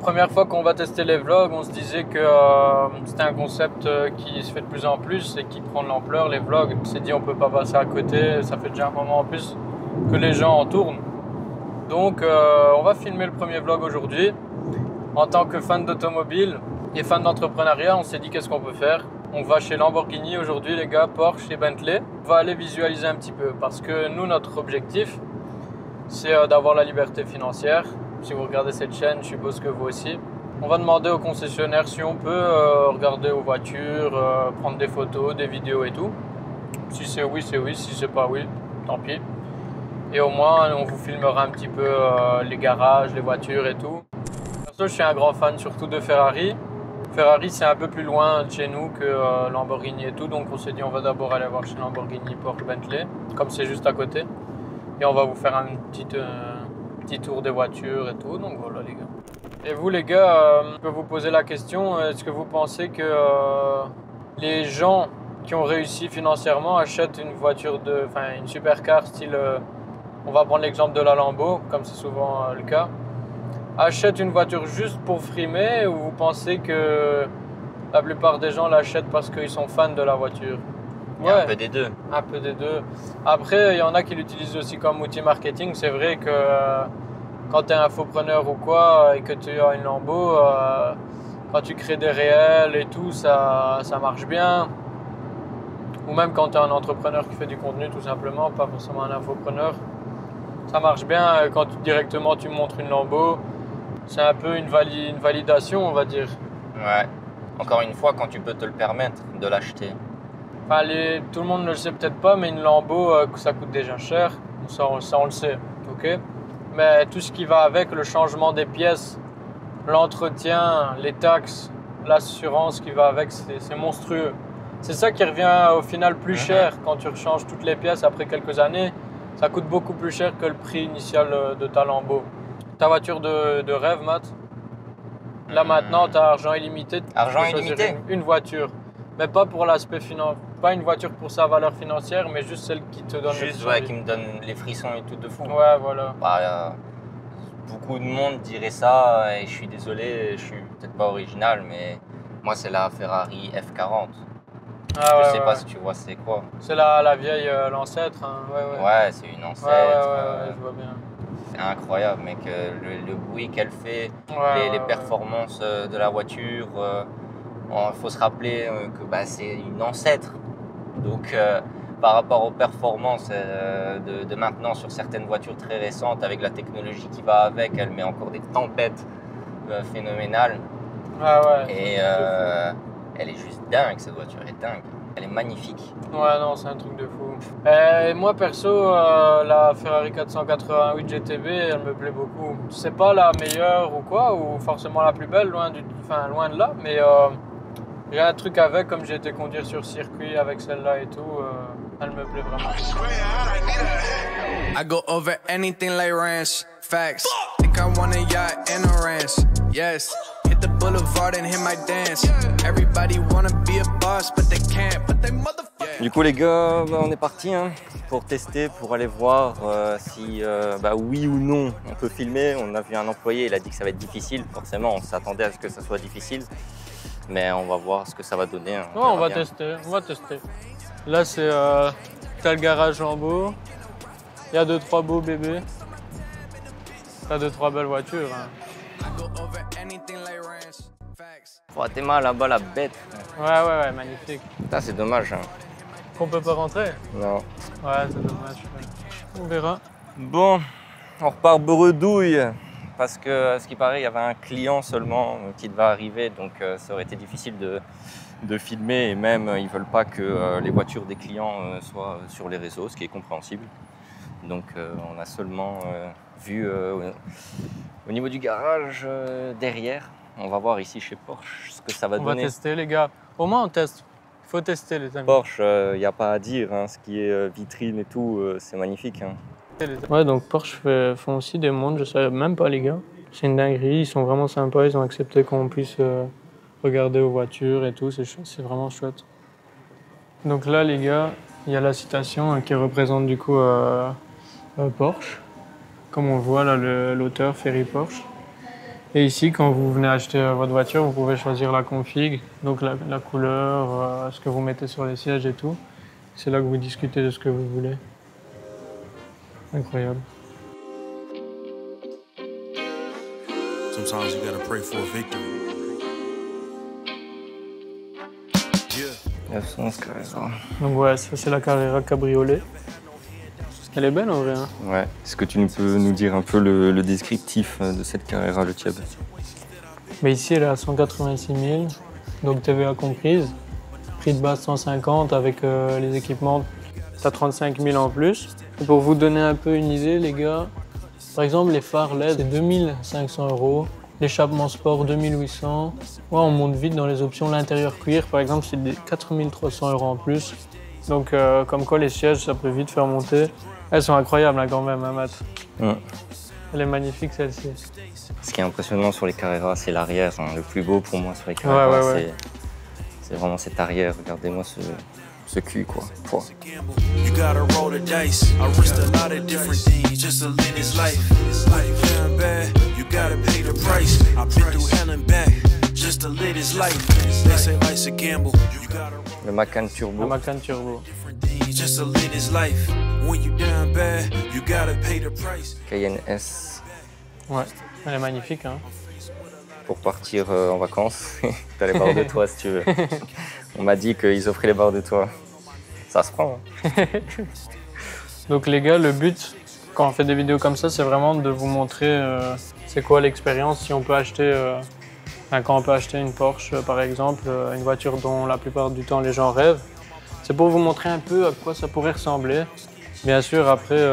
Première fois qu'on va tester les vlogs, on se disait que c'était un concept qui se fait de plus en plus et qui prend de l'ampleur, les vlogs. On s'est dit on peut pas passer à côté, ça fait déjà un moment en plus que les gens en tournent. Donc on va filmer le premier vlog aujourd'hui. En tant que fan d'automobile et fan d'entrepreneuriat, on s'est dit qu'est-ce qu'on peut faire. On va chez Lamborghini aujourd'hui les gars, Porsche et Bentley. On va aller visualiser un petit peu parce que nous, notre objectif, c'est d'avoir la liberté financière. Si vous regardez cette chaîne, je suppose que vous aussi. On va demander aux concessionnaires si on peut regarder aux voitures, prendre des photos, des vidéos et tout. Si c'est oui, c'est oui. Si c'est pas oui, tant pis. Et au moins, on vous filmera un petit peu les garages, les voitures et tout. Perso, je suis un grand fan surtout de Ferrari. Ferrari, c'est un peu plus loin de chez nous que Lamborghini et tout. Donc on s'est dit on va d'abord aller voir chez Lamborghini, Porsche, Bentley. Comme c'est juste à côté. Et on va vous faire un petit tour des voitures et tout. Donc voilà les gars. Et vous les gars, je peux vous poser la question. Est-ce que vous pensez que les gens qui ont réussi financièrement achètent une voiture une supercar style... on va prendre l'exemple de la Lambo, comme c'est souvent le cas. Achètent une voiture juste pour frimer ou vous pensez que la plupart des gens l'achètent parce qu'ils sont fans de la voiture? Ouais, un peu des deux. Un peu des deux. Après, il y en a qui l'utilisent aussi comme outil marketing. C'est vrai que quand tu es infopreneur ou quoi et que tu as une Lambo, quand tu crées des réels et tout, ça marche bien. Ou même quand tu es un entrepreneur qui fait du contenu tout simplement, pas forcément un infopreneur. Ça marche bien quand directement tu montres une Lambo. C'est un peu une validation, on va dire. Ouais. Encore une fois, quand tu peux te le permettre de l'acheter. Enfin, tout le monde ne le sait peut-être pas, mais une Lambo, ça coûte déjà cher. Ça, on le sait, ok. Mais tout ce qui va avec, le changement des pièces, l'entretien, les taxes, l'assurance qui va avec, c'est monstrueux. C'est ça qui revient au final plus cher quand tu rechanges toutes les pièces après quelques années. Ça coûte beaucoup plus cher que le prix initial de ta Lambo. Ta voiture de rêve, Matt? Là maintenant, tu as argent illimité. Argent illimité? Une voiture. Mais pas pour l'aspect financier. Pas une voiture pour sa valeur financière, mais juste celle qui te donne juste, ouais, qui me donne les frissons et tout de fou. Ouais, voilà. Bah, beaucoup de monde dirait ça, et je suis désolé, je suis peut-être pas original, mais moi c'est la Ferrari F40. Je sais pas si tu vois c'est quoi. C'est la vieille, l'ancêtre. Hein. Ouais, c'est une ancêtre. Ouais, je vois bien. C'est incroyable, mec. Le bruit qu'elle fait, les performances de la voiture. Il faut se rappeler que c'est une ancêtre. Donc, par rapport aux performances de maintenant sur certaines voitures très récentes, avec la technologie qui va avec, elle met encore des tempêtes phénoménales. Et elle est juste dingue, cette voiture est dingue. Elle est magnifique. Ouais, non, c'est un truc de fou. Moi, perso, la Ferrari 488 GTB, elle me plaît beaucoup. C'est pas la meilleure ou quoi, ou forcément la plus belle, loin de là, mais j'ai un truc avec, comme j'ai été conduire sur circuit avec celle-là et tout, elle me plaît vraiment. I go over anything like ranch, facts. Think I want a yacht and a ranch, yes. Hit the boulevard and hit my dance. Everybody wanna be a boss, but they can't, but they motherfucker. Du coup les gars, on est parti pour tester, pour aller voir si oui ou non on peut filmer. On a vu un employé, il a dit que ça va être difficile, forcément on s'attendait à ce que ça soit difficile. Mais on va voir ce que ça va donner. On va tester. Là c'est t'as le garage en beau. Il y a 2-3 beaux bébés. T'as 2-3 belles voitures. T'es mal là-bas, la bête. Ouais, magnifique. Putain, c'est dommage. Qu'on peut pas rentrer? Non. Ouais, c'est dommage. On verra. Bon, on repart bredouille. Parce que, ce qui paraît, il y avait un client seulement qui devait arriver. Donc, ça aurait été difficile de filmer. Et même, ils ne veulent pas que les voitures des clients soient sur les réseaux, ce qui est compréhensible. Donc, on a seulement vu au niveau du garage derrière. On va voir ici chez Porsche ce que ça va donner. On va tester les gars. Au moins on teste. Il faut tester les amis. Porsche, il n'y a pas à dire. Ce qui est vitrine et tout, c'est magnifique. Ouais, donc Porsche font aussi des montres. Je savais même pas les gars. C'est une dinguerie. Ils sont vraiment sympas. Ils ont accepté qu'on puisse regarder aux voitures et tout. C'est vraiment chouette. Donc là les gars, il y a la citation qui représente du coup Porsche. Comme on voit là l'auteur Ferry Porsche. Et ici, quand vous venez acheter votre voiture, vous pouvez choisir la config, donc la couleur, ce que vous mettez sur les sièges et tout. C'est là que vous discutez de ce que vous voulez. Incroyable. Sometimes you gotta pray for a victory. 911 Carrera. Donc ouais, ça c'est la Carrera cabriolet. Elle est belle en vrai. Hein. Ouais. Est-ce que tu peux nous dire un peu le descriptif de cette Carrera, le Thieb? Mais ici elle est à 186 000, donc TVA comprise. Prix de base 150 avec les équipements, t'as 35 000 en plus. Et pour vous donner un peu une idée les gars, par exemple les phares LED c'est 2500 €. L'échappement sport 2800. Ouais, on monte vite dans les options. L'intérieur cuir, par exemple, c'est des 4300 € en plus. Donc, comme quoi les sièges, ça peut vite faire monter. Elles sont incroyables hein, quand même, hein, Matt. Elle est magnifique celle-ci. Ce qui est impressionnant sur les Carrera, c'est l'arrière. Hein. Le plus beau pour moi sur les Carrera, c'est vraiment cet arrière. Regardez-moi ce cul, quoi. Pouah. Le Macan Turbo. Le Macan Turbo. Cayenne S. Ouais, elle est magnifique. Hein. Pour partir en vacances, t'as les barres de toit si tu veux. On m'a dit qu'ils offraient les barres de toit. Ça se prend. Hein. Donc les gars, le but, quand on fait des vidéos comme ça, c'est vraiment de vous montrer c'est quoi l'expérience si on peut acheter... quand on peut acheter une Porsche, par exemple, une voiture dont la plupart du temps les gens rêvent. C'est pour vous montrer un peu à quoi ça pourrait ressembler. Bien sûr, après,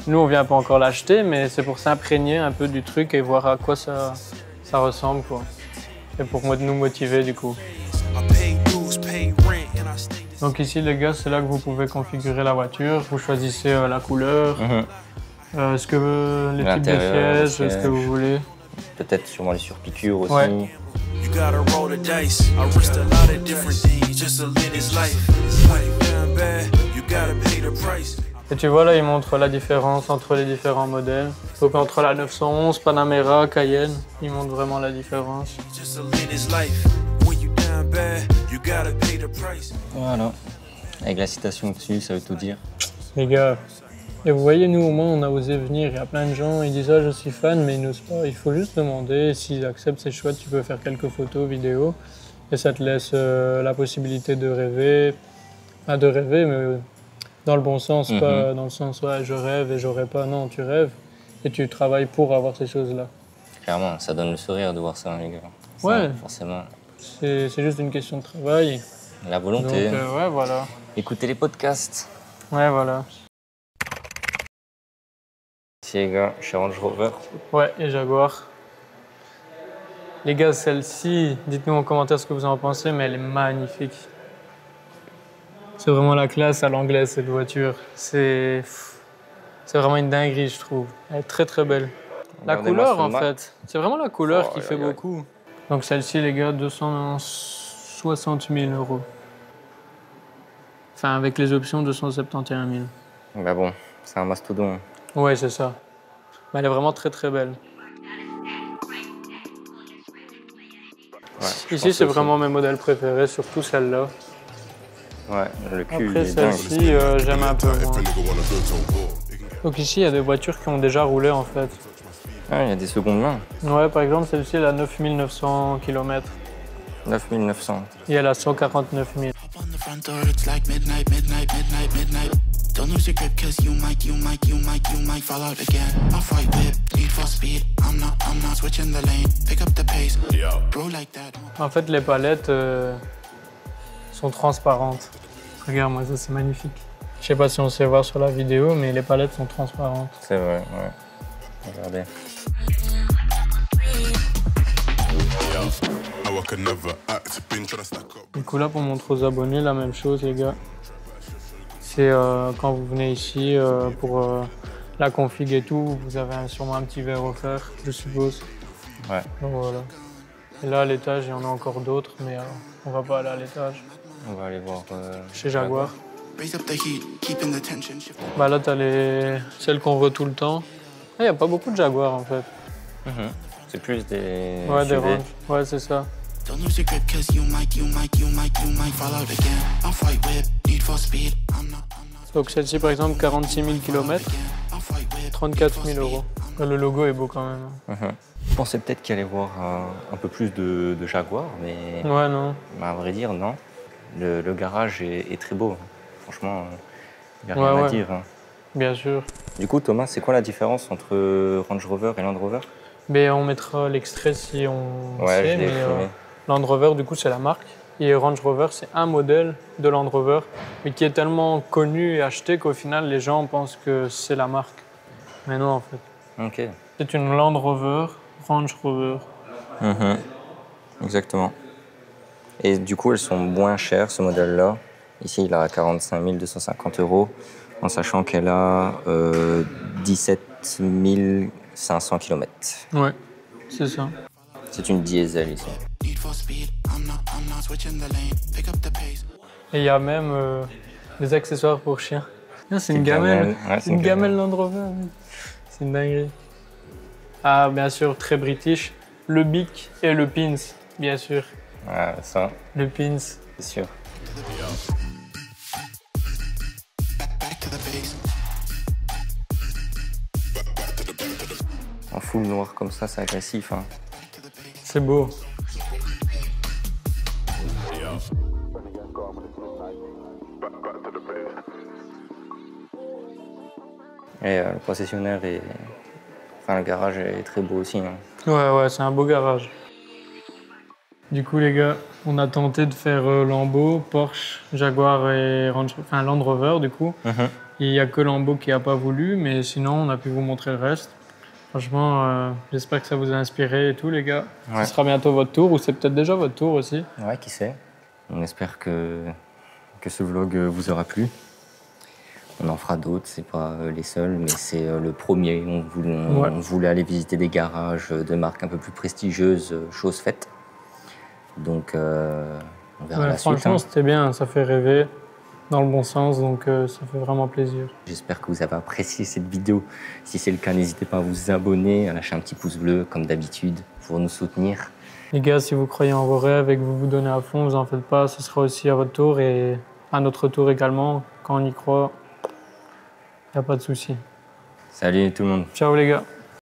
nous, on vient pas encore l'acheter, mais c'est pour s'imprégner un peu du truc et voir à quoi ça ressemble, quoi. Et pour nous motiver, du coup. Donc ici, les gars, c'est là que vous pouvez configurer la voiture. Vous choisissez la couleur, les types de sièges, ce que vous voulez. Peut-être sûrement les surpiqûres aussi. Ouais. Et tu vois là, il montre la différence entre les différents modèles. Donc entre la 911, Panamera, Cayenne, il montre vraiment la différence. Voilà. Avec la citation dessus, ça veut tout dire. Les gars, et vous voyez, nous au moins on a osé venir. Il y a plein de gens, ils disent ah, je suis fan, mais ils n'osent pas. Il faut juste demander. S'ils acceptent, c'est chouette, tu peux faire quelques photos, vidéos. Et ça te laisse la possibilité de rêver. Pas de rêver, mais dans le bon sens, pas dans le sens ouais, je rêve et j'aurai pas. Non, tu rêves et tu travailles pour avoir ces choses-là. Clairement, ça donne le sourire de voir ça, les gars. Ça, ouais, forcément. C'est juste une question de travail. La volonté. Donc, ouais, voilà. Écoutez les podcasts. Ouais, voilà. Ici, les gars, chez Range Rover. Ouais, et Jaguar. Les gars, celle-ci, dites-nous en commentaire ce que vous en pensez, mais elle est magnifique. C'est vraiment la classe à l'anglaise, cette voiture. C'est vraiment une dinguerie, je trouve. Elle est très très belle. La couleur, en fait. C'est vraiment la couleur qui fait beaucoup. Donc celle-ci, les gars, 260 000 €. Enfin, avec les options, 271 000. Bah bon, c'est un mastodon. Ouais, c'est ça. Mais elle est vraiment très très belle. Ouais, ici, c'est vraiment mes modèles préférés, surtout celle-là. Ouais, le cul. Après celle-ci, j'aime un peu moins. Donc ici, il y a des voitures qui ont déjà roulé en fait. Ah, il y a des secondes mains. Ouais, par exemple, celle-ci, elle a 9900 km. 9900. Et elle a 149 000. En fait, les palettes sont transparentes. Regarde-moi, ça c'est magnifique. Je sais pas si on sait voir sur la vidéo, mais les palettes sont transparentes. C'est vrai, ouais. Regardez. Du coup là, pour montrer aux abonnés, la même chose les gars. C'est quand vous venez ici pour la config et tout, vous avez sûrement un petit verre offert, je suppose. Ouais. Donc voilà. Et là à l'étage, il y en a encore d'autres, mais on va pas aller à l'étage. On va aller voir chez Jaguar. Bah là, t'as celles qu'on voit tout le temps. Il n'y a pas beaucoup de Jaguar en fait. C'est plus des Ouais, des SUV. Range. Ouais, c'est ça. Donc celle-ci, par exemple, 46 000 km, 34 000 euros. Le logo est beau quand même. Je pensais peut-être qu'il allait voir un peu plus de Jaguar, mais Ouais, non. à vrai dire, non. Le garage est très beau. Franchement, il n'y a rien à dire. Hein. Bien sûr. Du coup, Thomas, c'est quoi la différence entre Range Rover et Land Rover? Mais on mettra l'extrait si on sait, mais filmé. Land Rover, du coup, c'est la marque. Et Range Rover, c'est un modèle de Land Rover, mais qui est tellement connu et acheté qu'au final, les gens pensent que c'est la marque. Mais non, en fait. Ok. C'est une Land Rover, Range Rover. Exactement. Et du coup, elles sont moins chères, ce modèle-là. Ici, il a 45 250 €, en sachant qu'elle a 17 500 km. Ouais, c'est ça. C'est une diesel ici. Et il y a même des accessoires pour chiens. C'est une gamelle. Ouais, c'est une gamelle Land Rover. C'est une dinguerie. Ah, bien sûr, très british. Le bic et le pins, bien sûr. Ouais, ça, Le pins. c'est sûr. En full noir comme ça, c'est agressif. Hein. C'est beau. Et le concessionnaire est... Enfin, le garage est très beau aussi. Hein. Ouais, c'est un beau garage. Du coup, les gars, on a tenté de faire Lambo, Porsche, Jaguar et Land Rover, du coup. Et il n'y a que Lambo qui n'a pas voulu, mais sinon, on a pu vous montrer le reste. Franchement, j'espère que ça vous a inspiré et tout, les gars. Ouais. Ce sera bientôt votre tour, ou c'est peut-être déjà votre tour aussi. Ouais, qui sait. On espère que ce vlog vous aura plu. On en fera d'autres, c'est pas les seuls, mais c'est le premier. On voulait aller visiter des garages de marques un peu plus prestigieuses, chose faite. Donc, on verra la suite. Franchement, c'était bien, ça fait rêver dans le bon sens, donc ça fait vraiment plaisir. J'espère que vous avez apprécié cette vidéo. Si c'est le cas, n'hésitez pas à vous abonner, à lâcher un petit pouce bleu, comme d'habitude, pour nous soutenir. Les gars, si vous croyez en vos rêves et que vous vous donnez à fond, vous en faites pas, ce sera aussi à votre tour et à notre tour également. Quand on y croit, il n'y a pas de souci. Salut tout le monde. Ciao les gars.